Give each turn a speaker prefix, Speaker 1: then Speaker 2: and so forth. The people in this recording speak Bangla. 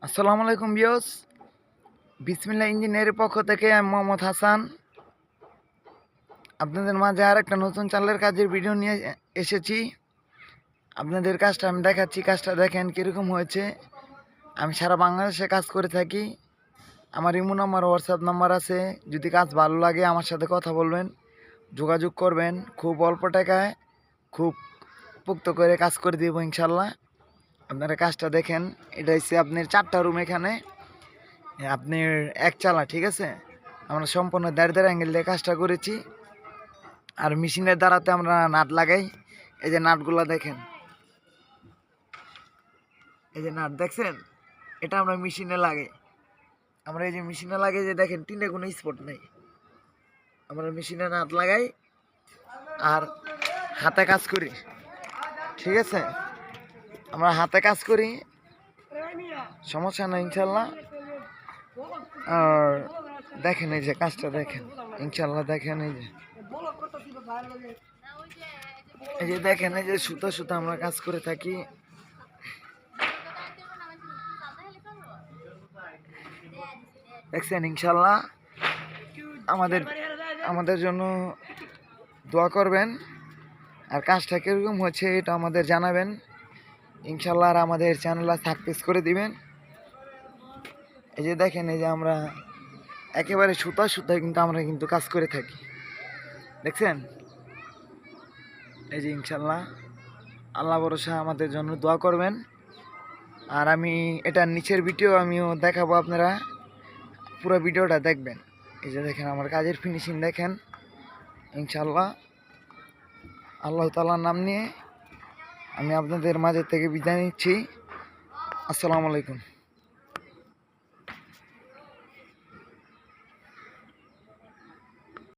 Speaker 1: আসসালামু আলাইকুম ভিউয়ার্স, বিসমিল্লাহ ইঞ্জিনিয়ারের পক্ষ থেকে আমি মোহাম্মদ হাসান আপনাদের মাঝে আর একটা নতুন চালের কাজের ভিডিও নিয়ে এসেছি। আপনাদের কাজটা আমি দেখাচ্ছি, কাজটা দেখেন কীরকম হয়েছে। আমি সারা বাংলাদেশে কাজ করে থাকি। আমার ইমো নাম্বার, হোয়াটসঅ্যাপ নাম্বার আছে। যদি কাজ ভালো লাগে আমার সাথে কথা বলবেন, যোগাযোগ করবেন। খুব অল্প টাকায় খুব পোক্ত করে কাজ করে দিব ইনশাল্লাহ। আপনারা কাজটা দেখেন। এটা হচ্ছে আপনার 4টা রুম, এখানে আপনার এক চালা, ঠিক আছে। আমরা সম্পূর্ণ দেড় অ্যাঙ্গেল দিয়ে কাজটা করেছি। আর মেশিনের দ্বারাতে আমরা নাট লাগাই। এই যে নাটগুলো দেখেন, এই যে নাট দেখছেন, এটা আমরা মেশিনে লাগাই। আমরা এই যে মেশিনে লাগাই, যে দেখেন তিনটে কোনো স্পট নেই। আমরা মেশিনে নাট লাগাই আর হাতে কাজ করি, ঠিক আছে। আমরা হাতে কাজ করি, সমস্যা নেই ইনশাল্লাহ। আর দেখেন এই যে কাজটা দেখেন ইনশাল্লাহ। দেখেন এই যে দেখেন, এই যে সুতা সুতা আমরা কাজ করে থাকি। দেখছেন ইনশাল্লাহ। আমাদের আমাদের জন্য দোয়া করবেন। আর কাজটা কীরকম হচ্ছে এটা আমাদের জানাবেন ইনশাল্লাহ। আর আমাদের চ্যানেলটা সাবস্ক্রাইব করে দিবেন। এই যে দেখেন, এই যে আমরা একেবারে সুতা সুতায় কিন্তু আমরা কিন্তু কাজ করে থাকি, দেখছেন। এই যে ইনশাল্লাহ, আল্লাহ ভরসা, আমাদের জন্য দোয়া করবেন। আর আমি এটার নিচের ভিডিও আমিও দেখাবো, আপনারা পুরো ভিডিওটা দেখবেন। এই যে দেখেন আমার কাজের ফিনিশিং দেখেন ইনশাল্লাহ। আল্লাহ তাআলার নাম নিয়ে আমি আপনাদের মাঝে থেকে বিদায় নিচ্ছি। আসসালামু আলাইকুম।